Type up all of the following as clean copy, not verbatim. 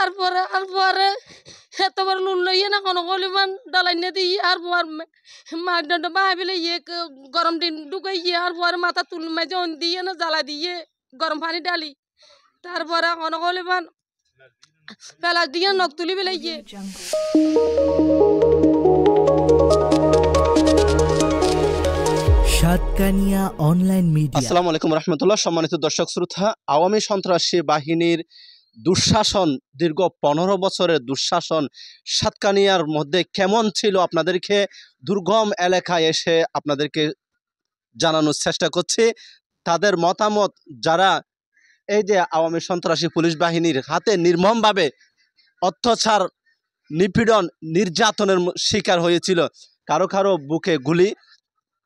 আর পরে এতবার নুন লইয়ে না কোনো কলিমান ডালাইনে দিই আর পর মাগডান্ড বাহাবিলে ইয়ে গরম দিন ঢুকাই গিয়ে আর পরে মাথা তুল মাঝে দিয়ে না জ্বালা দিয়ে গরম পানি ডালি তারপরে কোনো কলিমান পেলা দিয়ে নখ তুলি বেলে গিয়ে সাতকানিয়া অনলাইন মিডিয়া। আসসালামু আলাইকুম রহমতুল্লাহ। সম্মানিত দর্শক শ্রোতা, আওয়ামী সন্ত্রাসী বাহিনীর দুঃশাসন, দীর্ঘ 15 বছরের দুঃশাসন সাতকানিয়ার মধ্যে কেমন ছিল আপনাদেরকে দুর্গম এলাকায় এসে আপনাদেরকে জানানোর চেষ্টা করছি। তাদের মতামত, যারা এই যে আওয়ামী সন্ত্রাসী পুলিশ বাহিনীর হাতে নির্মমভাবে অত্যাচার, নিপীড়ন, নির্যাতনের শিকার হয়েছিল, কারো কারো বুকে গুলি,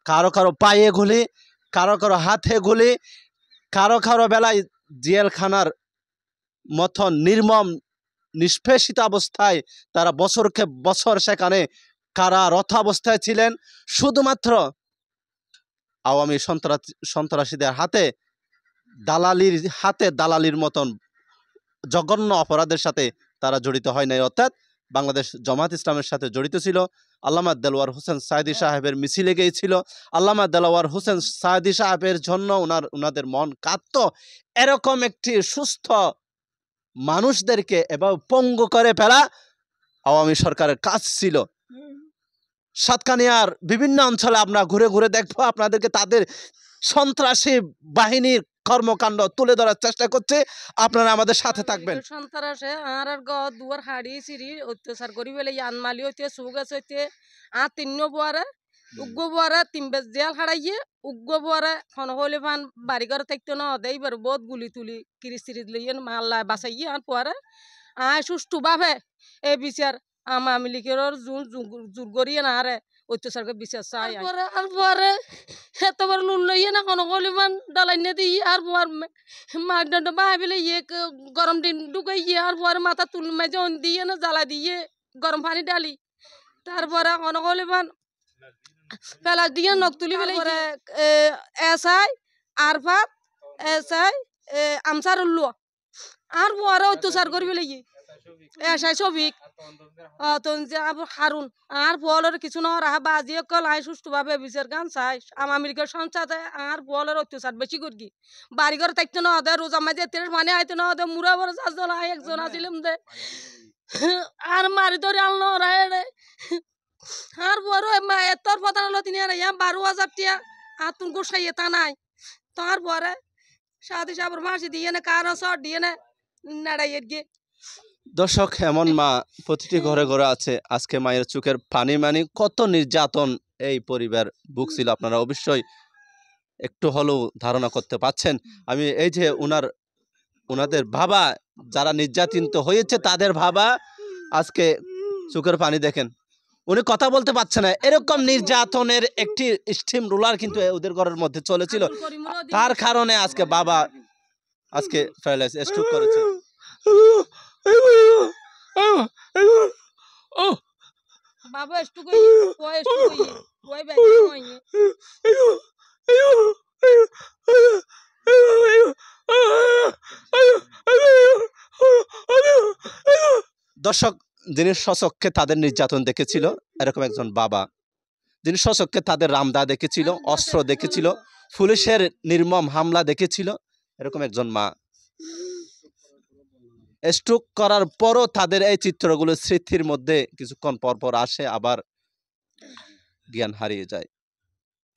কারো কারো পায়ে গুলি, কারো কারো হাতে গুলি, কারো কারো বেলায় জেলখানার মতন নির্মম নিষ্পেষিত অবস্থায় তারা বছরকে বছর সেখানে কারারত অবস্থায় ছিলেন। শুধুমাত্র আওয়ামী সন্ত্রাসীদের হাতে দালালির মতন জঘন্য অপরাধের সাথে তারা জড়িত হয় নাই, অর্থাৎ বাংলাদেশ জামাত ইসলামের সাথে জড়িত ছিল। আল্লামা দেলোয়ার হোসেন সাঈদী সাহেবের মিছিলে গিয়েছিল। আল্লামা দেলোয়ার হোসেন সাঈদী সাহেবের জন্য ওনাদের মন কাঁদত। এরকম একটি সুস্থ মানুষদেরকে এবার পঙ্গু করে ফেলা আওয়ামী সরকারের কাজ ছিল। সাতকানিয়ার বিভিন্ন অঞ্চলে আমরা ঘুরে ঘুরে দেখবো, আপনাদেরকে তাদের সন্ত্রাসী বাহিনীর কর্মকাণ্ড তুলে ধরার চেষ্টা করছে। আপনারা আমাদের সাথে থাকবেন। সন্ত্রাসে আর দুয়ার হাড়ি সিঁড়ি অত্যাচার করি বেলে আনমালি হইতে সুগ আছে হইতে আর তিন্ন বুয়ারে উগ্র বুয়ারে তিন বেজ জেল হারাইয়ে উগ্র বুয়ারে খন হলে ফান বাড়ি ঘর থাকতো না দেই বার বহুত গুলি তুলি কিরি সিরি লইয়ে মাল্লা বাসাইয়ে আর পরে আয় সুষ্ঠু ভাবে এই বিচার আমি লিখের জোর করিয়ে না আরে অত্যাচারকে বিচার চাই। আর পরে এতবার নুন লইয়ে না কোনো কলিমান ডালাইনে দিই আর পর মাগডান্ড বাহাবিলে ইয়ে গরম দিন ঢুকাই গিয়ে আর পরে মাথা তুল মাঝে দিয়ে না জ্বালা দিয়ে গরম পানি ডালি তারপরে কোনো কলিমান পেলা দিয়ে নখ তুলি বেলে এসাই আরফাত এসাই আমসারুল্লুয়া আর পরে অত্যাচার করি বেলে এসাই সবিক হারুন আর বলের কিছু না রাহা বাজিয়ে কল আই সুষ্ঠুভাবে বিচার গান চাই আমেরিকার সংসারে আর বলের অত্যাচার বেশি করি বাড়ি ঘর থাকতো না ওদের রোজা মাঝে তেলের পানি আইতো না ওদের মুড়া বড় চারজন আই একজন আসিলাম দে আর মারি ধরে আনলো রায় আর বড় তোর পতা হলো তিনি আর 12,000 টিয়া আর তুমি গোসাইয়ে তা নাই তারপরে সাথী সাবর মাসি দিয়ে না কারো শট দিয়ে না নাড়াইয়ের গিয়ে। দর্শক, এমন মা প্রতিটি ঘরে ঘরে আছে। আজকে মায়ের চোখের পানি মানে কত নির্যাতন এই পরিবার ভুগছিল, আপনারা অবশ্যই একটু হলেও ধারণা করতে পারছেন। আমি এই যে ওনাদের বাবা যারা নির্যাতিত হয়েছে তাদের বাবা আজকে চোখের পানি দেখেন, উনি কথা বলতে পারছে না। এরকম নির্যাতনের একটি স্টিম রোলার কিন্তু ওদের ঘরের মধ্যে চলেছিল, তার কারণে আজকে বাবা আজকে প্যারালাইজ স্ট্রোক করেছে। বাবা একটু কই ওই একটু কই ওই বাইরে কই দর্শক, যিনি স্বচক্ষে তাদের নির্যাতন দেখেছিল এরকম একজন বাবা, যিনি স্বচক্ষে তাদের রামদা দেখেছিল, অস্ত্র দেখেছিল, পুলিশের নির্মম হামলা দেখেছিল, এরকম একজন মা স্ট্রোক করার পরও তাদের এই চিত্রগুলো স্মৃতির মধ্যে কিছুক্ষণ পর পর আসে, আবার জ্ঞান হারিয়ে যায়।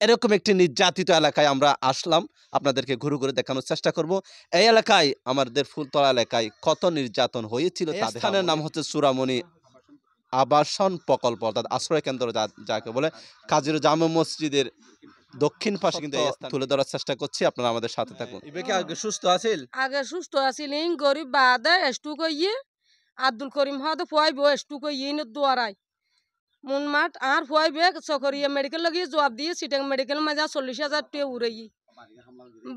এরকম একটি নির্যাতিত এলাকায় আমরা আসলাম, আপনাদেরকে ঘুরে ঘুরে দেখানোর চেষ্টা করব। এই এলাকায়, আমাদের ফুলতলা এলাকায় কত নির্যাতন হয়েছিল। তাদের স্থানের নাম হচ্ছে চূড়ামণি আবাসন প্রকল্প, অর্থাৎ আশ্রয় কেন্দ্র যাকে বলে। কাজীর জামে মসজিদের দক্ষিণ পাশে কিন্তু তুলে ধরার চেষ্টা করছি, আপনারা আমাদের সাথে থাকুন। ইবেকে আগে সুস্থ আছিল, গরিব বাদে একটু কইয়ে আব্দুল করিম হদ ফুয়াই বো একটু কইয়ে দুয়ারাই মন মাঠ আর ফুয়াই বে চকরিয়া মেডিকেল লাগিয়ে জবাব দিয়ে সিটাং মেডিকেল মাঝে 40,000 টাকা উড়াই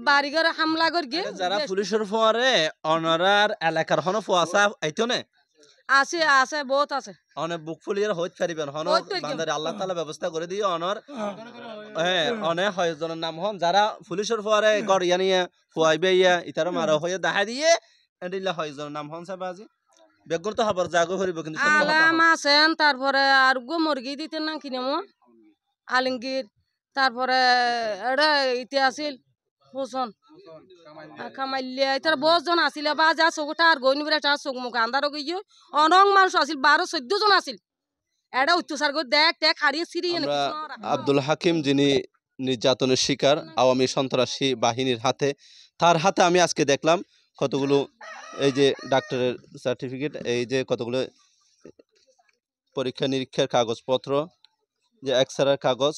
বাড়িঘর হামলা করি। যারা পুলিশের ফোয়ারে অনারার এলাকার হন ফুয়াশা আইতো না আছে আছে বহুত আছে, অনেক বুক ফুলিয়ে হইতে পারিবেন হন বান্দারে আল্লাহ তাআলা ব্যবস্থা করে দিয়ে অনর হ্যাঁ অনেক হয়জনের নাম হন যারা পুলিশের ফোয়ারে গড়িয়া নিয়ে ফুয়াইবে ইয়া ইতার মারা হয়ে দেখা দিয়ে এন্ডিলা হয়জনের নাম হন সাবাজি বেগুন তো হবার জায়গা হরিব কিন্তু আলাম আছেন তারপরে আর গো মুরগি দিতেন না কিনে মো আলমগীর তারপরে এটা ইতি আছিল হোসন কামাইলিয়া এটার বহুত জন আছিল বা যা চকুটা আর গইনি বেড়ে চোখ মুখ আন্দার গিয়ে অনেক মানুষ আছিল 12-14 জন আছিল এটা অত্যাচার করে দেখ হারিয়ে ছিড়িয়ে আমরা আব্দুল হাকিম যিনি নির্যাতনের শিকার আওয়ামী সন্ত্রাসী বাহিনীর হাতে, তার হাতে আমি আজকে দেখলাম কতগুলো এই যে ডাক্তারের সার্টিফিকেট, এই যে কতগুলো পরীক্ষা নিরীক্ষার কাগজপত্র, যে এক্সরের কাগজ,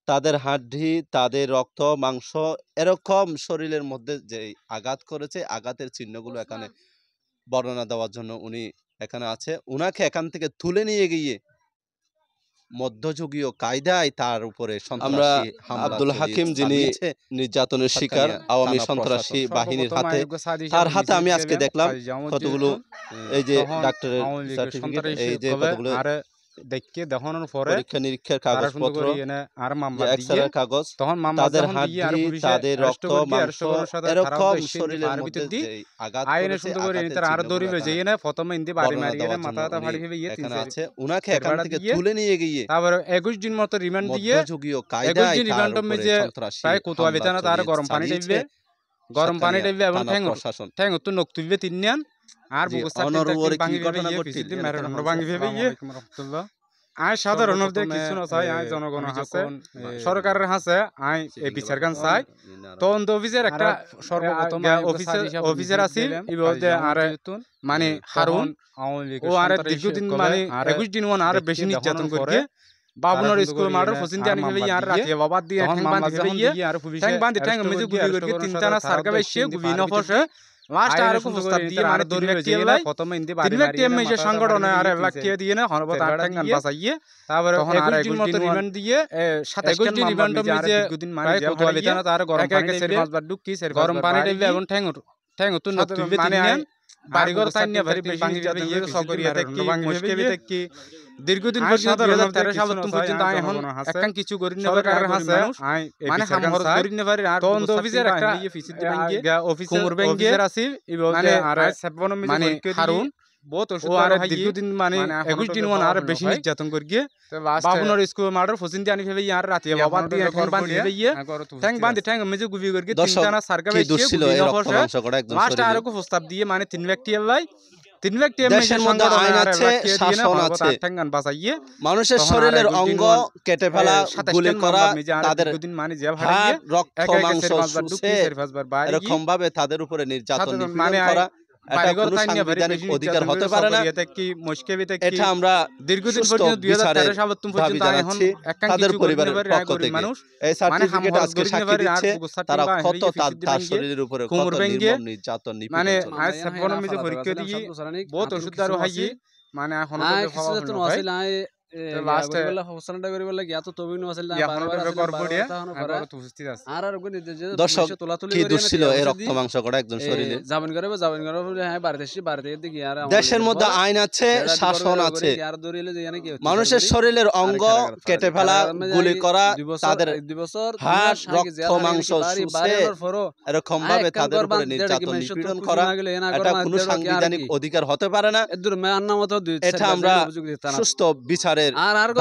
তাদের হাড্ডি, তাদের রক্ত মাংস, এরকম শরীরের মধ্যে যে আঘাত করেছে, আঘাতের চিহ্নগুলো এখানে বর্ণনা দেওয়ার জন্য উনি এখানে আছে। উনাকে এখান থেকে তুলে নিয়ে গিয়ে মধ্যযুগীয় কায়দায় তার উপরে আমরা আব্দুল হাকিম যিনি নির্যাতনের শিকার আওয়ামী সন্ত্রাসী বাহিনীর হাতে, তার হাতে আমি আজকে দেখলাম কতগুলো এই যে ডাক্তারের সার্টিফিকেট, এই যে কতগুলো দেখকে দেখানোর পরে পরীক্ষা নিরীক্ষার কাগজপত্র, আর মামলা এক্সরের কাগজ, তখন তাদের হাড্ডি, তাদের রক্ত মাংস, এরকম শরীরের মধ্যে যে আঘাত আইনে করেছে, সুন্দর করে তার আর দড়ি লয়ে যাই না প্রথমে ইন্দি বাড়ি মারি গেলে মাথাটা ফাড়ি ফেলে এখানে আছে। উনাকে এখান থেকে তুলে নিয়ে গিয়ে তারপর 21 দিন মতো রিমান্ড দিয়ে মধ্যযুগীয় কায়দায় 21 দিন রিমান্ড মে যে প্রায় কোতোয়ালি থানা তার গরম পানি দিবে এবং ঠ্যাং তো নক তুলবে তিননিয়ান আর আই সাধারণ কিছু না চাই, আই জনগণ আছে সরকারের হাসে, আই এই বিচার গান চাই। তদন্ত অফিসের একটা সর্বপ্রথম অফিসার আছিল আর মানে হারুন ও আর দীর্ঘদিন মানে 21 দিন আর বেশি নির্যাতন করে বাবুনর স্কুল মার্ডার ফসিনতে আনি ফেলে আর রাতে বাবা দিয়ে ঠ্যাং বাঁধি ফেলে আর ঠ্যাং বাঁধি ঠ্যাং মেজে গুলি করে তিনটা না সারকা বেশি গুলি না ফসে লাস্ট আর কো প্রস্তাব দিয়ে মানে দড়ি ব্যক্তি এলাই প্রথমে ইন্দি বাড়ি মারি টিএম এর সংগঠন আর ব্যক্তি দিয়ে না হরবত আর ঠ্যাং বাঁচাইয়ে তারপরে 21 দিন মতো রিমান্ড দিয়ে 27 দিন রিমান্ড মে যে দুদিন মানে কোতোয়ালি থানা তার গরম পানি দেবে গরম পানি দেবে এবং ঠ্যাং তো নক তুলবে তিনজন বাড়িঘর তাইনিয়া ভারি বেশি যাতে ইয়ে সকরিয়া দেখি মুশকিল দেখি দীর্ঘদিন পর্যন্ত 2013 সাল পর্যন্ত আই এখন একখান কিছু করি না সরকারের হাসে মানে হাম খরচ করি না পারি আর তদন্ত অফিসের একটা অফিসার আছে মানে আর 57 মানে হারুন বহুত ওষুধ আর দীর্ঘদিন মানে 21 দিন আর বেশি নির্যাতন করি গিয়ে বাবুনর স্কুল মার্ডার ফসিনতে আনি ফেলে আর রাতে বাবা দিয়ে ঠ্যাং বাঁধি ফেলে ঠ্যাং বাঁধি ঠ্যাং মেজে গুবি করি তিনটা সারকা বেশি লাস্ট আর কো প্রস্তাব দিয়ে মানে তিন ব্যক্তি এলাই তিন ব্যক্তি দেশের মধ্যে আইন আছে, শাসন আছে, মানুষের শরীরের অঙ্গ কেটে ফেলা, গুলি করা, তাদের হাড়, রক্ত মাংস চুষে এরকম ভাবে তাদের উপরে নির্যাতন নিপীড়ন করা, এটা কোনো সাংবিধানিক অধিকার হতে পারে না। এটা আমরা দীর্ঘদিন পর্যন্ত 2013 সাল পর্যন্ত জানাচ্ছি তাদের পরিবারের পক্ষ থেকে। এই সার্টিফিকেট আজকে সাক্ষী দিচ্ছে তারা কত তার শরীরের উপরে কত নির্মম নির্যাতন নিপীড়ন মানে আজ 56 মিজে পরীক্ষা দিয়ে বহুত ওষুধ দারু হাইয়ে মানে এখন তো আছিল আই লাস্ট বেলা হোসনটা করি বলে গিয়া তো তবিন আছিল না বারবার আর দর্শক কি দোষ ছিল এই রক্ত মাংস করা একজন শরীরে জামিন করে বলে হ্যাঁ বাড়িতে দেখি আর দেশের মধ্যে আইন আছে, শাসন আছে, মানুষের শরীরের অঙ্গ কেটে ফেলা, গুলি করা, তাদের 2 বছর হাড়, রক্ত মাংস চুষে এরকম ভাবে তাদের উপরে নির্যাতন নিপীড়ন করা, এটা কোনো সাংবিধানিক অধিকার হতে পারে না। এটা আমরা সুস্থ বিচারের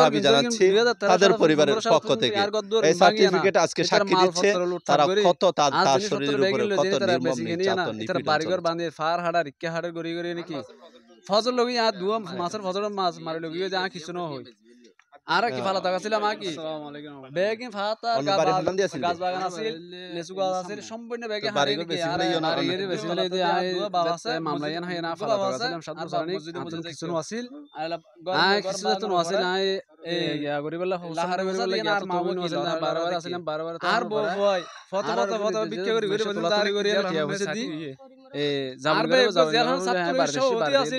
দাবি জানাচ্ছি তাদের পরিবারের পক্ষ থেকে। এই সার্টিফিকেট আজকে সাক্ষী দিচ্ছে তারা কত তার শরীরের উপরে কত নির্মম নির্যাতন নিপীড়ন বাড়িঘর বাঁধে ফার হাড়া রিক্কা হাড়ের গড়ি গড়ি নাকি ফজর লগি আর দুয়া মাছের ফজর মাছ মারি লগি যা কিছু না হই আর কি ফালা টাকা ছিল মা কি বেগিন ফাতা গাছ বাগান আছে লেচু গাছ আছে সম্পূর্ণ বেগে হারি কি আর এর বেশি হলে দি আই বাবা আছে মামলা ইয়ান হাই না ফালা টাকা ছিলাম সাত বছর কিছু না আছিল আই কিছু তো না আছিল আই এ গিয়া গরি বলে লাহারে বলে আর মামু কি ছিল বারবার আসলাম বারবার আর বই ফটো বিক্রি করি গরি বলে তারি করি আর মেসে দি এ জামান করে যাবেন বারবার আছে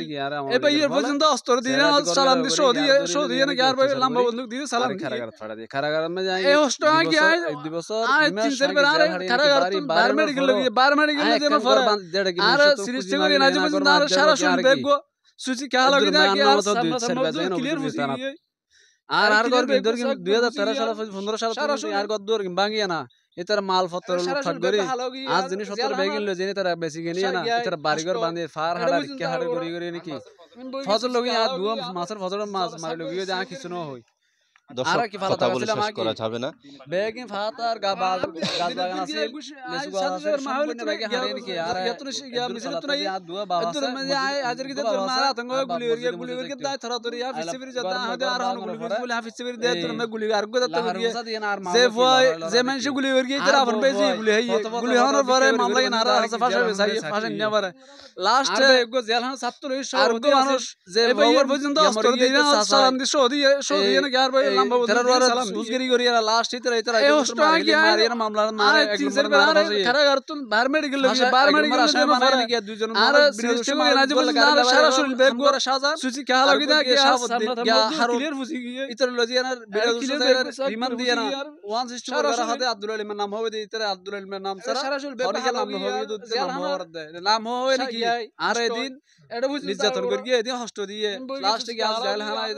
এ ভাই এর পর্যন্ত অস্ত্র দিয়ে সালাম দি সৌদি না আর ভাই লম্বা বন্দুক দিয়ে সালাম খারাগার ছড়া দিয়ে খারাগার মে যাই এই হোস্টো কি আই 2 বছর 3 চার বার আরে খারাগার বার মেডিকেল গিয়ে বার মেডিকেল যেন ফর আর সিরিজ করে না যে পর্যন্ত আর সারা শুন দেখগো সুচি কা লাগি না কি আর ক্লিয়ার বুঝি আর গর 2013 সাল 15 সাল আর গর দর ভাঙিয়া না এটার মাল পত্র লুটপাট করি আজ জিনিসপত্র বেগিন লো জেনে তারা বেশি গেনি না এটার বাড়িঘর বাঁধে ফার হাড়া রিক্কা হাড়ে গড়ি গড়ি নাকি ফজর লগি আর দুয়া মাছের ফজর মাছ মারি লগি যা কিছু না হই দর্শক কি ভালো কথা বলে ছিল শেষ করা যাবে না। বেগিন ফাতার গাছ বাগান আছে লেসু গাছ আছে সম্পূর্ণ বেগে হারে নাকি আর এতন গিয়া মিছিল তো নাই দুয়া বাবা আছে আজের কি তোর মারা তঙ্গ গুলি ওরকে দাই থরা তোর ইয়া ফিসবির জাতা হাতে আর হন গুলি বলে ফিসবির দে তোর মে গুলি আর গো দাতা গিয়ে যে ভয় যে মানুষ গুলি ওরকে তারা আপন বেজি গুলি হই গুলি হওয়ার পরে মামলা নারা আছে ফাঁসা বেসাই ফাঁসা নিয়া পারে লাস্ট এগো জেল হান 70 আর গো মানুষ যে ভয় পর্যন্ত অস্ত্র দিয়ে সালাম দি সৌদি না গার ভাই লম্বা সালাম বুঝগরি করি আর লাস্ট ইতরা ইতরা মারি আর মামলা মারে একদম খারা আর তুম বার মেডিকেল বার মেডিকেল বানাই নাকি দুইজন আর বিরোধী নাজি বলে সারা শরীর বেগ গোরা সাজা সুচি কা লাগি দা গিয়া গিয়া হারো ক্লিয়ার ফুসি গিয়ে ইতরা লজিয়ানার বিরোধী রিমান দিয়ে না ওয়ান সিস্টেম করা হাতে আব্দুল আলিমের নাম হবে ইতরা আব্দুল আলিমের নাম সারা শরীর বেগ নাম হবে নাম হবে নাম হয় নাকি আর এদিন এটা বুঝ নির্যাতন করি গিয়ে এদিন হস্ত দিয়ে লাস্টে গিয়া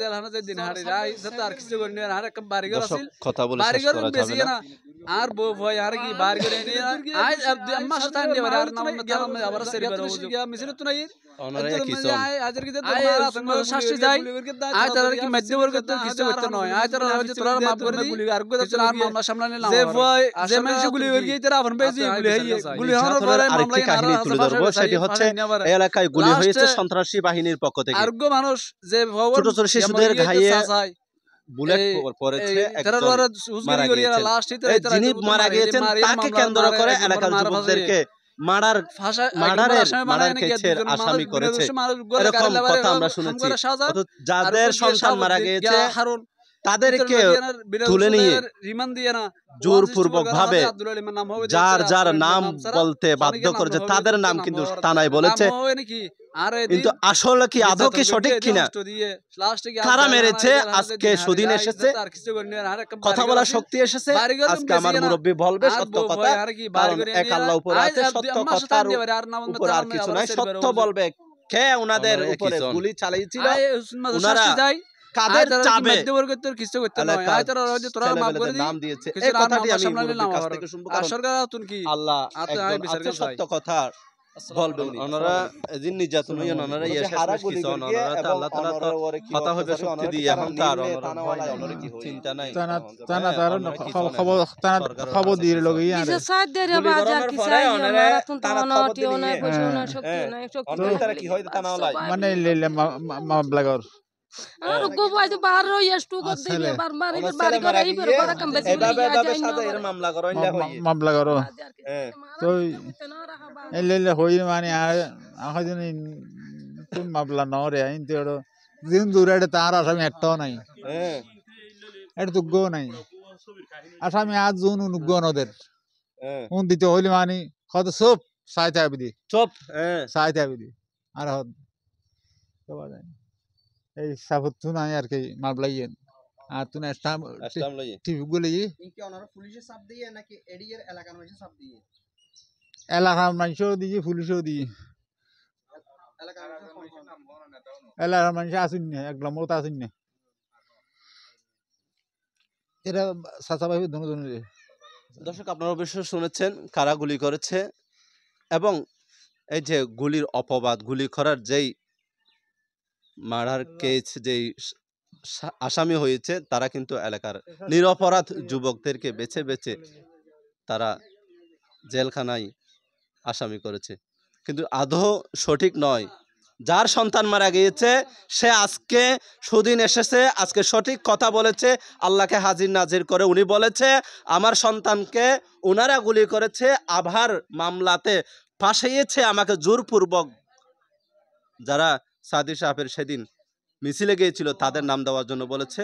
জেল হানা যে দিন হাড়ি রাই সত আর কিছু করি না আর এক বাড়িঘর আছিল কথা বলে শেষ করা যাবে না। আর বউ ভয় আর কি বাড়ি করে নিয়ে আজ আম্মা সাথে নিয়ে আর নাম গেলাম আবার সেরি বের হইছে গিয়া মিছিল তো নাই ওনারা কি সন আজের কি তোমরা শাস্তি যাই আজ তারা কি মধ্যবর্গ তো কিছু করতে নয় আজ তারা হচ্ছে তোরা মাফ করে দি গুলি আর গো আর মামলা সামলানে না যে ভয় যে মানুষ গুলি ওরকি তারা আপন বেজি গুলি হওয়ার পরে মামলা কাহিনী তুলে ধরবো সেটি হচ্ছে এই এলাকায় গুলি হয়েছে সন্ত্রাসী বাহিনীর পক্ষ থেকে আর গো মানুষ যে ছোট ছোট শিশুদের ঘায়ে বুলেট পড়েছে একজন মারা গিয়েছেন যিনি মারা গিয়েছেন তাকে কেন্দ্র করে এলাকার যুবকদেরকে মার্ডারের কেসের আসামি করেছে এরকম কথা আমরা শুনেছি। যাদের সন্তান মারা গিয়েছে তাদেরকে তুলে নিয়ে জোরপূর্বক ভাবে যার যার নাম বলতে বাধ্য করেছে তাদের নাম কিন্তু থানায় বলেছে, কিন্তু আসলে কি আদৌ কি সঠিক কিনা কারা মেরেছে আজকে সুদিন এসেছে কথা বলার শক্তি এসেছে। আজকে আমার মুরব্বী বলবে সত্য কথা, কারণ এক আল্লাহ উপরে আছে, সত্য কথার উপর আর কিছু নাই। সত্য বলবে কে ওনাদের উপরে গুলি চালিয়েছিল, ওনারা কাদের চাবে কিছু করতে নয় আয় তোরা রয়ে তোরা মাফ করে দি নাম দিয়েছে এই কথাটি আমি মুরব্বির কাছ থেকে শুনবো, কারণ সরকার তুন কি আল্লাহ একজন সত্য কথা বলবে। ওনারা এদিন নির্যাতন হইয়া ওনারা হারা গুলি করে ওনারা আল্লাহ তাআলা তো কথা হবে শক্তি দিয়ে এখন তার ওনারা কি চিন্তা নাই তানা তার খবর দিয়ে লগি আর কিছু সাথ দে রে বাজার কি চাই ওনারা তুন তানা টিও না কইছো না শক্তি নাই শক্তি তারা কি হয় তানা লাই মানে লেলে মামলাগর আর গো ভাই তো বাহার রই এসটু কর দিবে বারবার বাড়ি করে এই বের করে কম বেশি এভাবে সাথে এর মামলা করো ইলা হই মামলাগর তো এই লেলে হই মানে আহ দিন তুমি মামলা নরে আইন তো দিন দূরে তার আসামি একটাও নাই, এটা তো গো নাই আসামি আজ জুন উনগো নদের উন দিতে হইলে মানে কত সব সাইতে হবে দি চুপ সাইতে হবে দি আর হদ তো বাজাই এই সাবত নাই আর কি মামলাইয়েন আর তুই স্টাম লই টিভি গুলি কি ওনারা পুলিশের চাপ দিয়ে নাকি এডিএর এলাকার মানুষের চাপ দিয়ে এলাকার মানুষও দিয়ে পুলিশও দিয়ে এলাকার মানুষ আসুন না একদম মত আসুন না এরা চাচা ভাই দুজনের। দর্শক আপনারা অবশ্যই শুনেছেন কারা গুলি করেছে এবং এই যে গুলির অপবাদ গুলি করার যেই মার্ডার কেস যেই আসামি হয়েছে তারা কিন্তু এলাকার নিরপরাধ যুবকদেরকে বেছে বেছে তারা জেলখানায় আসামি করেছে, কিন্তু আদৌ সঠিক নয়। যার সন্তান মারা গিয়েছে সে আজকে সুদিন এসেছে, আজকে সঠিক কথা বলেছে, আল্লাহকে হাজির নাজির করে উনি বলেছে আমার সন্তানকে ওনারা গুলি করেছে, আবার মামলাতে ফাঁসিয়েছে আমাকে জোরপূর্বক। যারা সাদি সাহেবের সেদিন মিছিলে গিয়েছিল তাদের নাম দেওয়ার জন্য বলেছে,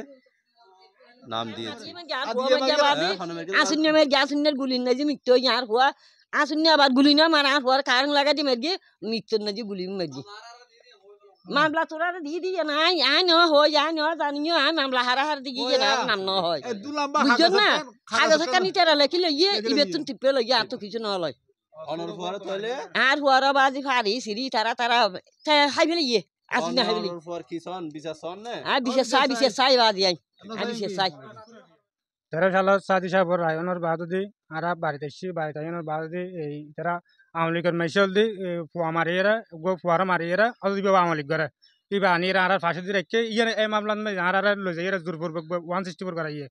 নাম দিয়েছে। গুলি না যে মৃত্যু আর হওয়া আসুন আবার গুলি না মানে আর হওয়ার কারণ লাগাই দিয়ে মেরগি মৃত্যুর না যে গুলি মেরগি মামলা তোরা দিয়ে দিয়ে না আই ন হয় আই ন জানিও আই মামলা হারা হার দিয়ে না নাম ন হয় বুঝছো না কাগজ কানি তেরা লেখিলে ইয়ে ইবে তুন টিপে লইয়া আর তো কিছু ন লয় আর হওয়ার বাজি ফারি সিরি তারা তারা হাইবে ইয়ে আসুন না হাইবে আর বিশেষ চাই বাজি আই বিশেষ চাই 13 সালের সাদি সাহেবর রায়নের বাদদি আর বাড়িতে এসছি বাড়িতে আইনের বাদদি এই তারা আওয়ামী লীগের মেশল দি ফুয়া মারিয়েরা গো ফুয়ারা মারিয়েরা আলু দিবে আওয়ামী লীগ করে ইবা আনিয়ে আর ফাঁসি দিয়ে রেখে ইয়ে এই মামলা আর লই যাই জোরপূর্বক 164 করা ইয়ে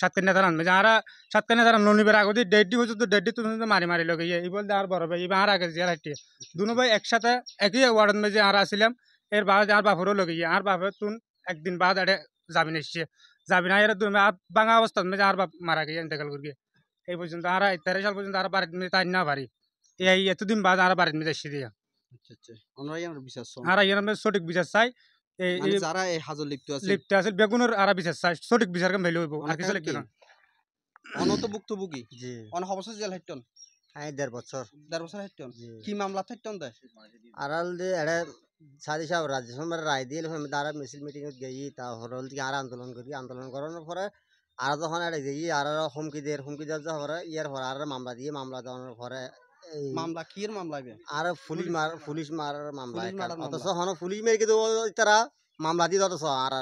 সাতকান্যা থানা আনবে যারা সাতকান্যা থানা ননিবের আগতে ডেডি পর্যন্ত ডেডি তুমি মারি মারি লোক ইয়ে বলতে আর বড় ভাই ইবা আর আগে জেল হাঁটিয়ে দুনো ভাই একসাথে একই ওয়ার্ডের মধ্যে আর আসছিলাম এর বাদ আর বাপরও লোক ইয়ে আর বাপের তুন একদিন বাদ আড়ে যাবিন এসছে যাবিন আর তুমি আর বাঙা অবস্থার মধ্যে আর বাপ মারা গিয়ে ইন্তেকাল করি এই পর্যন্ত আর 13 সাল পর্যন্ত আর বাড়ির মধ্যে তাই না পারি এই এতদিন বাদ আর বাড়ির মধ্যে এসে দিয়া আর ইয়ার সঠিক বিচার চাই এই যারা এই হাজত লিপ্ত আছে বেগুনের আর বিচার চাই সঠিক বিচার কেন ভ্যালু হইব আর কিছু লিখতে না অনতভুক্তভোগী জি অন অবশ্যই জেল হাইটন আই 1.5 বছর 1.5 বছর হাইটন কি মামলা থাকতন দে আরাল দে এড়ে সাদি সাহেব রাজ্য সভার রায় দিয়ে দ্বারা মিছিল মিটিং গেই তা হরল থেকে আর আন্দোলন করি আন্দোলন করানোর পরে আর যখন এড়ে গেই আর হুমকি দেওয়ার পরে ইয়ার পরে আর মামলা দিয়ে মামলা দেওয়ানোর পরে মামলা কির মামলা আর পুলিশ মার মামলা অথচ হন পুলিশ মেরে কিন্তু তারা মামলা দিয়ে অথচ আর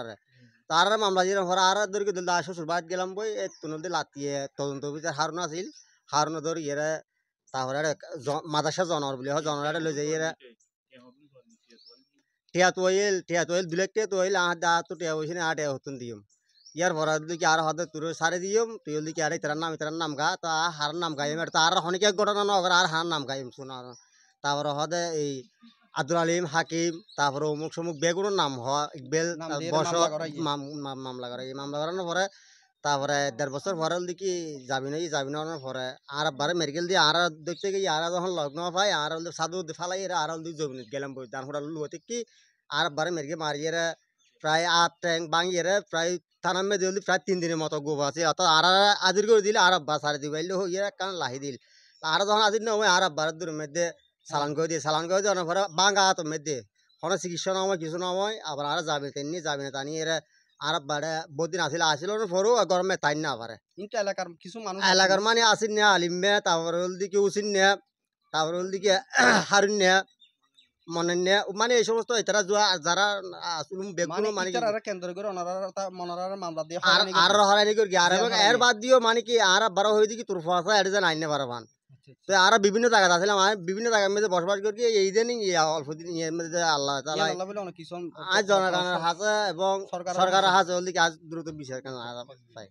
তার মামলা দিয়ে পরে আর ধরে দিল শ্বশুর বাদ গেলাম বই তুনল লাতিয়ে তদন্ত অফিসার হারুন আছিল হারুন ধর ইয়েরা তারপরে মাদাসা জনর বলে জনরা লই যাই এরা টিয়া তোয়েল দুলেক টিয়া তোয়েল দা তো টিয়া হইছে না টিয়া হতুন দিম ইয়ার ভরা দিকে আর হদে তুই সারে দিম তুই দিকে আর ইতার নাম গা তা হার নাম গাইম আর হনিকে ঘটনা নগর আর হার নাম গাইম শোনা তারপরে হদে এই আব্দুল আলিম হাকিম তারপরে অমুক সমুক বেগুনের নাম হয় ইকবেল বস মামলা করে এই মামলা করানোর পরে তারপরে 1.5 বছর পরে দিকে যাবিনার পরে আর বারে মেডিকেল দিয়ে আর দেখতে গিয়ে আর যখন লগ্ন পাই আর সাধু ফালাই আর জমিন গেলাম বই তার হোটেল লুতে কি আর বারে মেডিকেল মারিয়ে প্রায় 8 ট্যাঙ্ক ভাঙিয়ে প্রায় থানার মধ্যে প্রায় 3 দিনের মতো গোব আছে অর্থাৎ আর আজির করে দিলে আর আব্বা সারে দিবাইলে হইয়া কারণ লাহি দিল আর যখন আজির না আর আব্বার দূরের মধ্যে সালান করে দেওয়ার পরে বাঙ্গা তো মধ্যে কোনো চিকিৎসা নয় কিছু নয় আবার আর যাবে না তানি এরা আর বাড়ে বহুদিন আসিল পরও গরমে তাই না পারে কিন্তু এলাকার কিছু মানুষ এলাকার মানে আসিন না আলিমে তারপরে হল দিকে উচিন নে তারপরে হল দিকে হারুন নে মনে নে মানে এই সমস্ত এটারা যারা বেগুন মানে কেন্দ্র করে ওনারা মামলা দিয়ে আর হরানি করি আর এর বাদ দিও মানে কি আর বারো হয়ে দিকে তোর ফাঁসা এটা যেন আইনে পারবান তো আর বিভিন্ন জায়গায় আসলাম বিভিন্ন জায়গার মধ্যে বসবাস করি এই দিন অল্প দিন এর মধ্যে আল্লাহ তাআলা আজ জনগণের হাতে এবং সরকারের হাতে হল দিকে আজ দ্রুত বিচার কেন চাই।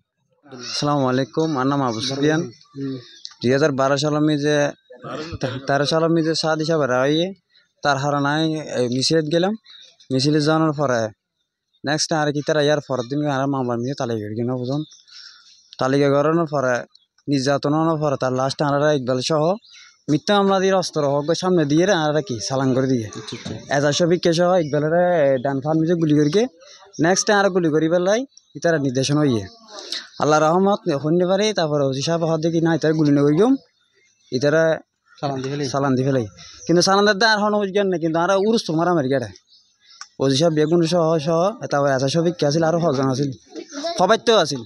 আসসালামু আলাইকুম আমার নাম আবু সুফিয়ান 2012 সালে আমি যে 13 সালে আমি যে সাদি সাহেব রায় তার হারানায় মিছিলত গেলাম মিছিলে যাওয়ার পরে নেক্সট আর কি তারা ইয়ার পরের দিন আর মামলা নিয়ে তালিকা করি কিনা বুঝুন তালিকা করানোর পরে নির্যাতনের পরে তার লাস্ট আনারা ইকবাল সহ মিথ্যা মামলা দিয়ে অস্ত্র হোক সামনে দিয়ে আনারা কি সালান করে দিয়ে এজাজ শফিককে সহ ইকবালের ডান ফান মিজে গুলি করিকে নেক্সট আর গুলি করি পেলাই তারা নির্দেশন হইয়ে আল্লাহ রহমত শুনতে পারি তারপরে ওসি সাহেব হওয়ার দেখি না ইতারা গুলি নগরি গম ইতারা সালান দি ফেলাই কিন্তু সালান দাদা আর হন বুঝ না কিন্তু আর উরুস তোমারা মারি গেড়ে ওসি সাহেব বেগুন সহ তারপরে এজাজ শফিককে আছিল আর হজন আছিল সবাইতেও আছিল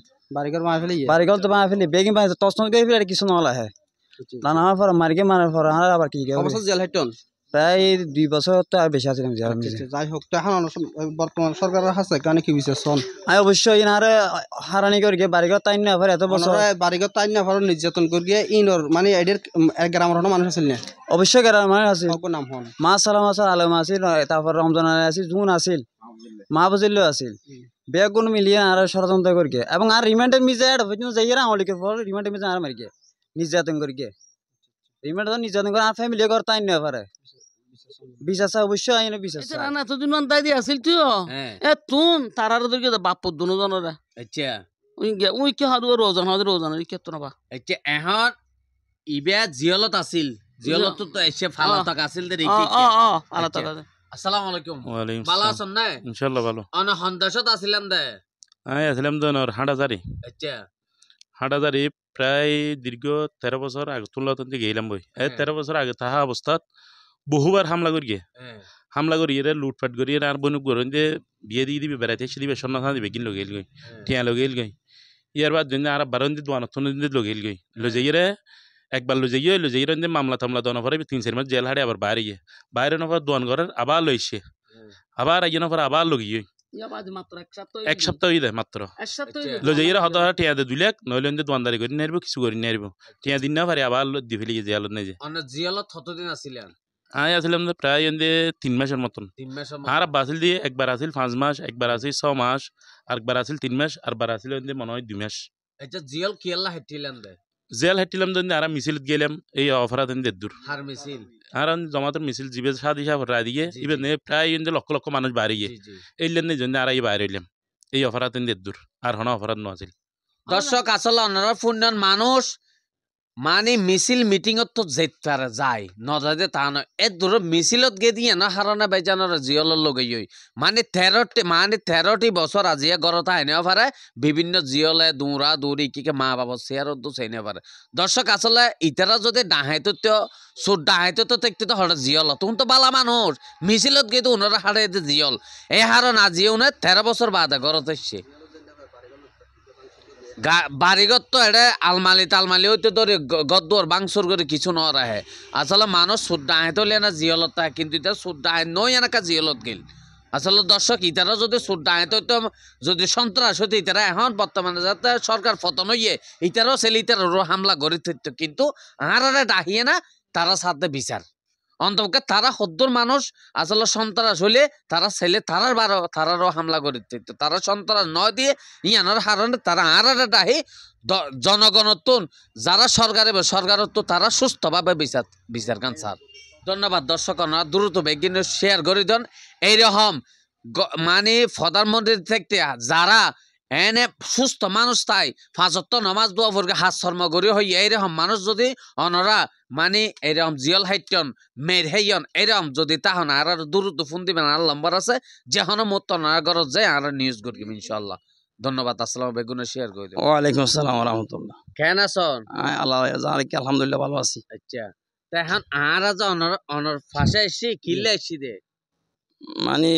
বাড়িঘর তো বানা ফেলি বেগিং বানাইছে তসন করে ফেলে কিছু নহলা হে নানার পর মারার পর আর আবার কি জেল হাইটন প্রায় 2 বছর তো আর বেশি আছিলাম যাই হোক তো এখন বর্তমান সরকারের হাতে কানে কি বিচার শোন আমি অবশ্যই ইনারে হারানি করে বাড়িঘর তাই না এত বছর বাড়িঘর তাই না নির্যাতন করিয়ে ইনর মানে এদের গ্রামের মানুষ আছিল না অবশ্যই গ্রামের মানুষ আছিল নাম হন মা সালাম আছে আলম আছিল তারপর রমজান আছিল জুন আছিল মা বুঝিল আছিল বেগুন মিলিয়ে আর ষড়যন্ত্র করিকে এবং আর রিমান্ডের মিজে যাই আমলিকের পর রিমান্ডের মিজে আর মারিকে নির্যাতন করিকে রিমান্ড নির্যাতন করে আর ফ্যামিলি ঘর তাই না পারে বিশ্বাস অবশ্যই আইনে বিশ্বাস রানা তো দিন তাই দি আছিল তুই এ তুন তারার দরকে বাপ দুনো জনরা আচ্ছা ওই কি হাদু রোজান কেত না বা আচ্ছা এখন ইবে জিয়লত আছিল জিয়লত তো এসে ফালা তাক আছিল দে আল্লাহ তাআলা আসসালামু আলাইকুম ওয়ালাইকুম ভালো আছেন না ইনশাআল্লাহ ভালো অন হন্দাসত আছিলাম দে আসলাম তো নর হাঁটাজারি আচ্ছা হাঁটাজারি প্রায় দীর্ঘ 13 বছর আগে তুলনাতে গেলাম বই 13 বছর আগে তাহা অবস্থাত বহুবার হামলা করিয়ে হামলা করিয়ে লুটপাট করিয়ে আর বনুক গরম দিয়ে বিয়ে দিয়ে দিবি বেড়াইতে এসে দিবে সন্ন্যাস দিবে কিন লগেল গই টিয়া লগেল গই ইয়ার বাদ দিন আর বারণ দিয়ে দোয়ান দিয়ে লগেল গই লজাইরে একবার লজাইয়ে মামলা টামলা দোয়ানোর পরে 3-4 মাস জেল হাড়ে আবার বাইরে নপর দোয়ান করার আবার লইছে আবার আইয়ে নপর আবার লগিয়ে এক সপ্তাহ হয়ে যায় মাত্র লজাইরে হত টিয়া দে 2 লাখ নইলে দোয়ানদারি করি নারবো কিছু করি নারবো টিয়া দিন না পারে আবার দি ফেলি জিয়ালত নাই যে জিয়ালত কতদিন আছিলেন আমি আসলাম যে প্রায় 3 মাসের মতন। 3 মাসের আর আব্বা আসিল দিয়ে একবার আসিল 5 মাস, একবার আসিল 6 মাস, আরেকবার আসিল 3 মাস, আরবার আসিল মনে হয় 2 মাস। এটা জিয়ল কিয়াল্লা হেটিলেন দে জেল হেটিলাম আর মিছিল গেলাম এই অফারাত দূর হার মিছিল আর জমাতের মিছিল জিবে সাদি সাহ দিয়ে ইবেন প্রায় লক্ষ লক্ষ মানুষ বাড়ি গিয়ে এই লেনের জন্য আর এই বাইরে হইলাম এই অফারাত দূর আর হন অফারাত নছিল। দর্শক আসলে অনারা ফুন্ডন মানুষ মানে মিছিল মিটিংত তো যেতে যায় নজাদে তা নয় এ দূর মিছিলত গে দিয়ে না হারানা বেজানোর জিয়লের লগে মানে 13টি বছর আজিয়া গড়তা আইনেও পারে বিভিন্ন জিয়লে দৌড়া দৌড়ি কি মা বাবা চেয়ারত তো চাইনে পারে। দর্শক আসলে ইতারা যদি ডাহাইতো সুর ডাহাইতো তো দেখতে তো হঠাৎ জিয়ল তখন তো বালা মানুষ মিছিলত গিয়ে তো ওনারা হারাই জিয়ল এই হারণ আজিও না 13 বছর বাদে গড়ত এসছে বাড়িঘর তো এটা আলমালি তালমালি হইতে ধরে গদ্দর বাংসর করে কিছু ন রাহে আসলে মানুষ সুদ্দা আহেতো না জিয়লত কিন্তু এটা সুদ্দা আহে নই এনাকা জিয়লত গেল আসলে দর্শক ইতারা যদি সুদ্দা আহেতো যদি সন্ত্রাস হইতে ইতারা এখন বর্তমানে যাতে সরকার পতন হইয়ে ইতারাও ছেলে ইতারও হামলা গড়ি থাকতো কিন্তু আহারে ডাহিয়ে না তারা সাথে বিচার অন্তপক্ষে তারা সদ্দুর মানুষ আসলে সন্ত্রাস হলে তারা ছেলে তারারও হামলা করে দিত তারা সন্ত্রাস নয় দিয়ে ইয়ানোর হারণে তারা আড়াটা ডাহি জনগণত্ব যারা সরকারত্ব তারা সুস্থভাবে বিচার কান স্যার। ধন্যবাদ দর্শক দ্রুত বেগিন শেয়ার করে দেন এইরকম মানে প্রধানমন্ত্রী থেকে যারা এনে সুস্থ মানুষ তাই 5 ওয়াক্ত নামাজ দোয়া ফরকে হাত শর্ম করি হই এইরকম মানুষ যদি অনরা মানে এরকম জিয়ল হাইটন মের হেয়ন এরকম যদি তাহন আর দ্রুত ফোন দিবেন আর নম্বর আছে যেহন মত না গরজ যায় আর নিউজ করি ইনশাআল্লাহ। ধন্যবাদ। আসসালামু আলাইকুম শেয়ার করে দেন। ওয়ালাইকুম আসসালাম ওয়া রাহমাতুল্লাহ। কেন আছেন? আল্লাহ জানিকে আলহামদুলিল্লাহ ভালো আছি। আচ্ছা তা এখন আর যা অনর ফাঁসে এসে কিল্লে এসে দে মানে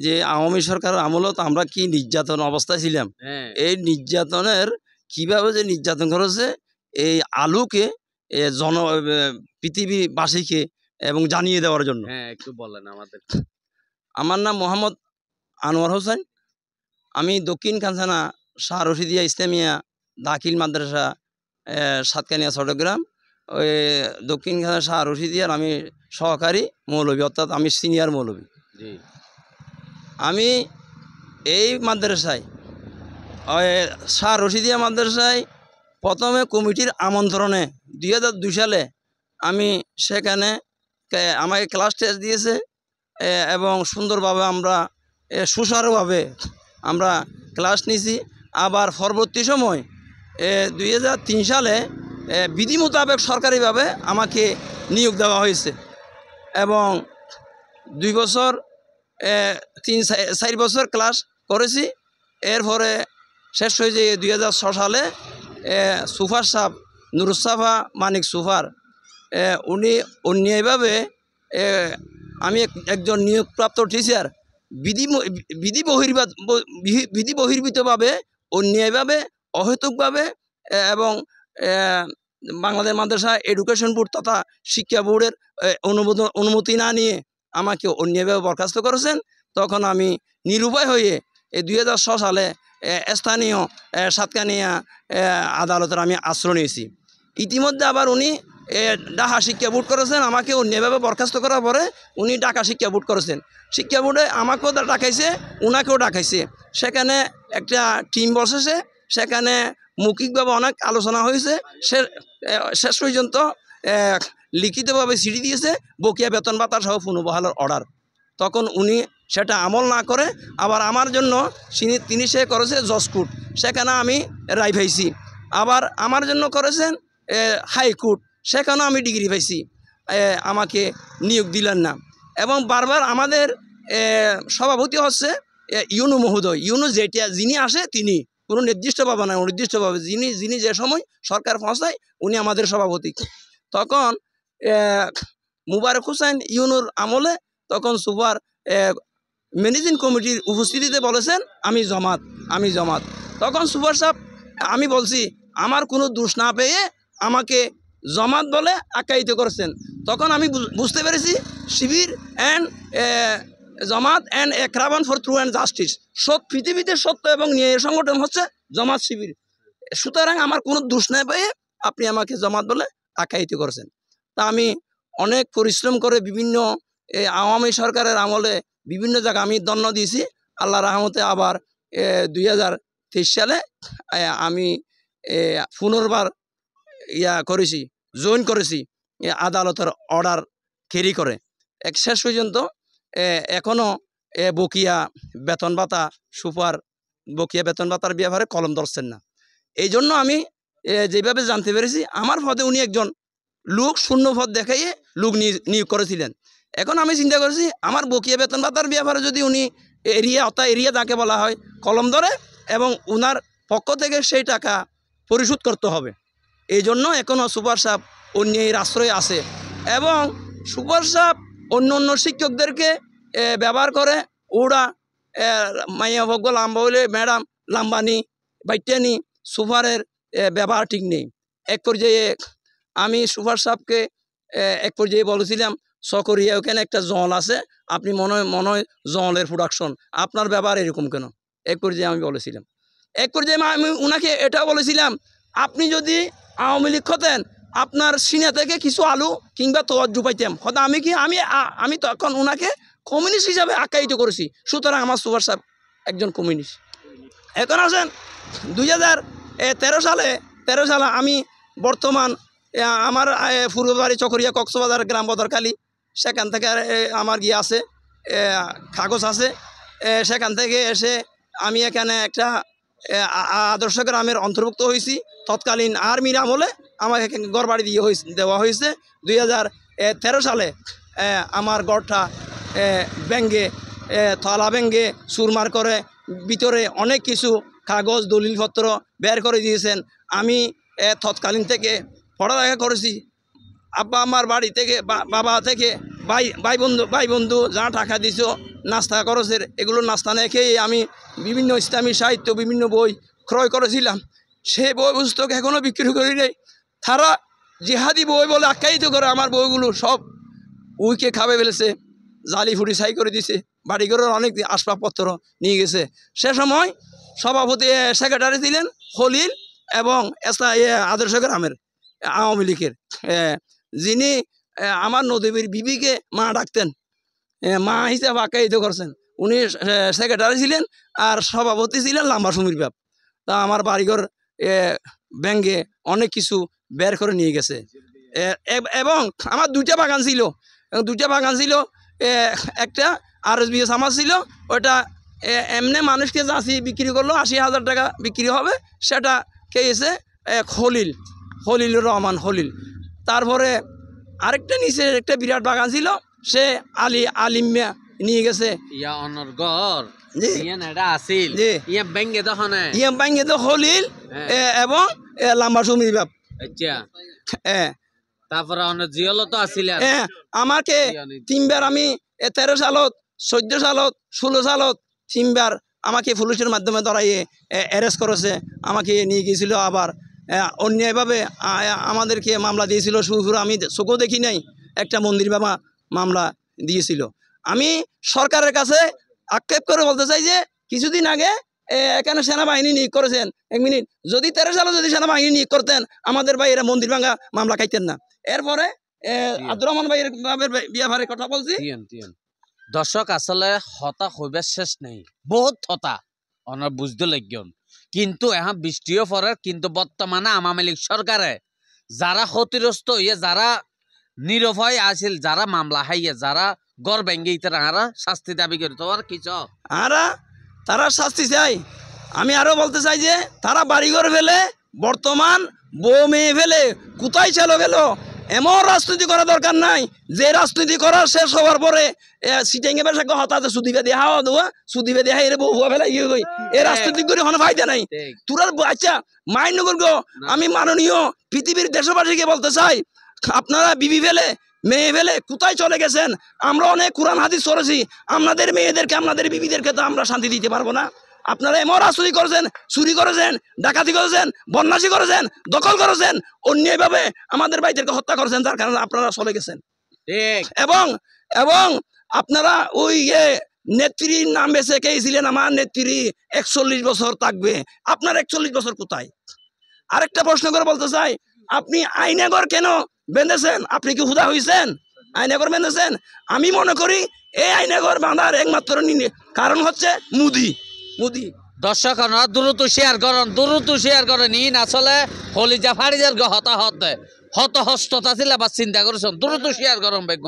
যে আওয়ামী সরকারের আমলত আমরা কি নির্যাতন অবস্থায় ছিলাম এই নির্যাতনের কিভাবে যে নির্যাতন করেছে এই আলুকে পৃথিবীবাসীকে এবং জানিয়ে দেওয়ার জন্য। একটু বলেন আমাদের। আমার নাম মোহাম্মদ আনোয়ার হোসেন, আমি দক্ষিণ কাঞ্চানা শাহ রশিদিয়া ইসলামিয়া দাখিল মাদ্রাসা সাতকানিয়া চট্টগ্রাম ওই দক্ষিণ কাঞ্চানা শাহ রশিদিয়ার আমি সহকারী মৌলবী অর্থাৎ আমি সিনিয়র মৌলবী। আমি এই মাদ্রাসায় শাহ রশিদিয়া মাদ্রাসায় প্রথমে কমিটির আমন্ত্রণে 2002 সালে আমি সেখানে আমাকে ক্লাস টেস্ট দিয়েছে এবং সুন্দরভাবে আমরা সুচারুভাবে আমরা ক্লাস নিয়েছি। আবার পরবর্তী সময় 2003 সালে বিধি মোতাবেক সরকারিভাবে আমাকে নিয়োগ দেওয়া হয়েছে এবং 2 বছর 3-4 বছর ক্লাস করেছি। এরপরে শেষ হয়েছে 2006 সালে সুফার সাহেব নুরুসাফা মানিক সুফার উনি অন্যায়ভাবে আমি একজন নিয়োগপ্রাপ্ত টিচার বিধি বহির্ভূতভাবে অন্যায়ভাবে অহেতুকভাবে এবং বাংলাদেশ মাদ্রাসা এডুকেশন বোর্ড তথা শিক্ষা বোর্ডের অনুমতি না নিয়ে আমাকে অন্যায়ভাবে বরখাস্ত করেছেন। তখন আমি নিরুপায় হয়ে 2006 সালে স্থানীয় সাতকানিয়া আদালতের আমি আশ্রয় নিয়েছি। ইতিমধ্যে আবার উনি ঢাকা শিক্ষা বোর্ড করেছেন, আমাকে অন্যায়ভাবে বরখাস্ত করার পরে উনি ঢাকা শিক্ষা বোর্ড করেছেন। শিক্ষা বোর্ডে আমাকেও ডাকাইছে, উনাকেও ডাকাইছে। সেখানে একটা টিম বসেছে, সেখানে মৌখিকভাবে অনেক আলোচনা হয়েছে। শেষ পর্যন্ত লিখিতভাবে চিঠি দিয়েছে বকেয়া বেতন ভাতা সহ পুনর্বহালের অর্ডার। তখন উনি সেটা আমল না করে আবার আমার জন্য তিনি সে করেছে জজকোর্ট, সেখানে আমি রায় পাইছি। আবার আমার জন্য করেছেন হাইকোর্ট, সেখানেও আমি ডিগ্রি পাইছি। আমাকে নিয়োগ দিলেন না এবং বারবার আমাদের সভাপতি হচ্ছে ইউনু মহোদয়। ইউনু যিনি আসে তিনি কোনো নির্দিষ্টভাবে না, অনির্দিষ্টভাবে যিনি যে সময় সরকার পৌঁছায় উনি আমাদের সভাপতি। তখন মুবারক হোসেন ইউনুর আমলে তখন সুপার ম্যানেজিং কমিটির উপস্থিতিতে বলেছেন আমি জমাত। তখন সুপার সাহেব আমি বলছি আমার কোনো দোষ না পেয়ে আমাকে জমাত বলে আখ্যায়িত করেছেন। তখন আমি বুঝতে পেরেছি Shibir and Jamaat and a ক্রাবন ফর ট্রু অ্যান্ড জাস্টিস, পৃথিবীতে সত্য এবং ন্যায়ের সংগঠন হচ্ছে জামাত শিবির। সুতরাং আমার কোনো দোষ না পেয়ে আপনি আমাকে জামাত বলে আখ্যায়িত করেছেন। তা আমি অনেক পরিশ্রম করে বিভিন্ন আওয়ামী সরকারের আমলে বিভিন্ন জায়গায় আমি দণ্ড দিয়েছি। আল্লাহ রহমতে আবার 2023 সালে আমি পুনর্বার করেছি, জয়েন করেছি আদালতের অর্ডার ক্যারি করে। এক শেষ পর্যন্ত এখনও বকিয়া বেতন ভাতা সুপার বকিয়া বেতন ভাতার ব্যাপারে কলম ধরছেন না। এই জন্য আমি যেভাবে জানতে পেরেছি আমার পদে উনি একজন লোক শূন্য পদ দেখাইয়ে লোক নিয়োগ করেছিলেন। এখন আমি চিন্তা করেছি আমার বকিয়া বেতন ভাতার ব্যাপারে যদি উনি এরিয়া যাকে বলা হয় কলম ধরে এবং উনার পক্ষ থেকে সেই টাকা পরিশোধ করতে হবে। এই জন্য এখনও সুপার সাহেব অন্যের আশ্রয় আছে এবং সুপার সাহেব অন্য শিক্ষকদেরকে ব্যবহার করে। ওরা মাইয়া ভগ্য লাম্বা হইলে ম্যাডাম লাম্বানি বাইটানি সুপারের ব্যবহার ঠিক নেই। এক পর্যায়ে আমি সুপার সাহেবকে এক পর্যায়ে বলেছিলাম সকরিয়া ওখানে একটা জল আছে, আপনি মনে হয় জলের প্রোডাকশন, আপনার ব্যবহার এরকম কেন? এক পর্যায়ে আমি বলেছিলাম। এক পর্যায়ে আমি উনাকে এটাও বলেছিলাম আপনি যদি আওয়ামী লীগ হতেন আপনার সিনা থেকে কিছু আলু কিংবা তোয়াজ্জু পাইতাম হয়তো আমি তখন উনাকে কমিউনিস্ট হিসাবে আখ্যায়িত করেছি। সুতরাং আমার সুপার সাহেব একজন কমিউনিস্ট। এখন আসেন 2013 সালে আমি বর্তমান আমার পূর্ব বাড়ি চকরিয়া কক্সবাজার গ্রাম বদরকালী, সেখান থেকে আমার আছে কাগজ আছে। সেখান থেকে এসে আমি এখানে একটা আদর্শ গ্রামের অন্তর্ভুক্ত হয়েছি। তৎকালীন আর্মির আমলে আমাকে ঘর বাড়ি দেওয়া হয়েছে। 2013 সালে আমার ঘরটা ব্যাঙ্গে তলা ব্যাঙ্গে সুরমার করে ভিতরে অনেক কিছু কাগজ দলিলপত্র বের করে দিয়েছেন। আমি তৎকালীন থেকে পড়ালেখা করেছি। আব্বা আমার বাড়ি থেকে বাবা থেকে ভাই বন্ধু যা টাকা দিছ নাস্তা খরচের এগুলো নাস্তা না খেয়ে আমি বিভিন্ন ইসলামী সাহিত্য বিভিন্ন বই ক্রয় করেছিলাম। সেই বই পুস্তক এখনও বিক্রি করি নেই। তারা জিহাদি বই বলে আখ্যায়িত করে আমার বইগুলো সব উইকে খাবে ফেলেছে, জালি ফুটি ছাই করে দিছে, বাড়িঘরের অনেক আসবাবপত্র নিয়ে গেছে। সে সময় সভাপতি সেক্রেটারি ছিলেন খলিল এবং আদর্শ গ্রামের আওয়ামী লীগের, যিনি আমার নদীবীর বিবিকে মা ডাকতেন, মা হিসাবে আখ্যায়িত করছেন। উনি সেক্রেটারি ছিলেন আর সভাপতি ছিলেন লাম্বা সুমির বাপ। তা আমার বাড়িঘর ব্যাঙ্গে অনেক কিছু বের করে নিয়ে গেছে। এবং আমার দুইটা বাগান ছিল, একটা RSBS আমার ছিল, ওটা এমনি মানুষকে যাচ্ছি বিক্রি করলো 80,000 টাকা বিক্রি হবে, সেটা খেয়েছে খলিলুর রহমান খলিল। তারপরে আরেকটা নিচে একটা বিরাট বাগান ছিল, সে আলিমিয়া নিয়ে গেছে। ব্যাঙ্গে তো খলিল এবং লাম্বা সুমির বাপ। তারপরে আমাকে তিনবার আমি 13 সালত 14 সালত 16 সালত তিনবার আমাকে পুলিশের মাধ্যমে ধরাইয়ে অ্যারেস্ট করেছে, আমাকে নিয়ে গিয়েছিল। আবার অন্যায়ভাবে আমাদেরকে মামলা দিয়েছিল। শুরু আমি চোখও দেখি নাই, একটা মন্দির বাবা মামলা দিয়েছিল। আমি সরকারের কাছে আক্ষেপ করে বলতে চাই যে কিছুদিন আগে এখানে সেনাবাহিনী নিয়োগ করেছেন। এক মিনিট, যদি 13 সালে যদি সেনাবাহিনী নিয়োগ করতেন আমাদের ভাইয়েরা মন্দির ভাঙা মামলা খাইতেন না। এরপরে আব্দুর রহমান ভাইয়ের ব্যাপারে কথা বলছি। দর্শক আসলে হতা হইবার শেষ নেই, বহুত হতা অনার বুঝতে লাগন। কিন্তু এখন বৃষ্টিও পড়ে, কিন্তু বর্তমানে আওয়ামী লীগ সরকারে যারা ক্ষতিগ্রস্ত হইয়া যারা নিরভয় আছিল, যারা মামলা হাইয়া যারা গড় ভেঙ্গে তারা শাস্তি দাবি করে। তোমার কিছু তারা শাস্তি চাই। আমি আরো বলতে চাই যে তারা বাড়িঘর ফেলে বর্তমান বউ মেয়ে ফেলে কোথায় চলো গেল। এমন রাজনীতি করা দরকার নাই যে রাজনীতি করার শেষ হওয়ার পরে সিটিংয়ে বেশা হতাতে সুদিবে দিয়ে হাওয়া দেওয়া সুদিবে দিয়ে এর বউ ফেলা এই রাজনীতি করে কোনো ফায়দা নাই। তোরা আচ্ছা মাইন্ড করবো। আমি মাননীয় পৃথিবীর দেশবাসীকে বলতে চাই, আপনারা বিবি ফেলে মেয়ে ফেলে কোথায় চলে গেছেন? আমরা অনেক কোরআন হাদিস করেছি, আপনাদের মেয়েদেরকে আপনাদের বিবিদেরকে তো আমরা শান্তি দিতে পারবো না। আপনারা এমন রাজনীতি করেছেন, চুরি করেছেন, ডাকাতি করেছেন, বন্যাসী করেছেন, দখল করেছেন, অন্যায়ভাবে আমাদের ভাইদেরকে হত্যা করেছেন, যার কারণে আপনারা চলে গেছেন। এবং আপনারা ওই নেত্রীর নাম বেছে খেয়েছিলেন, আমার নেত্রী 41 বছর থাকবে। আপনার 41 বছর কোথায়? আরেকটা প্রশ্ন করে বলতে চাই, আপনি আইনাগর কেন বেঁধেছেন? আপনি কি হুদা হয়েছেন? আইনাগর বেঁধেছেন। আমি মনে করি এই আইনাগর বাঁধার একমাত্র কারণ হচ্ছে মোদি। দর্শক আপনারা দ্রুত শেয়ার করেন ইন আসলে হলিজা ফারিজার হতাহত হতহস্ততা ছিল আবার চিন্তা করেছেন দ্রুত শেয়ার করেন বেগুন।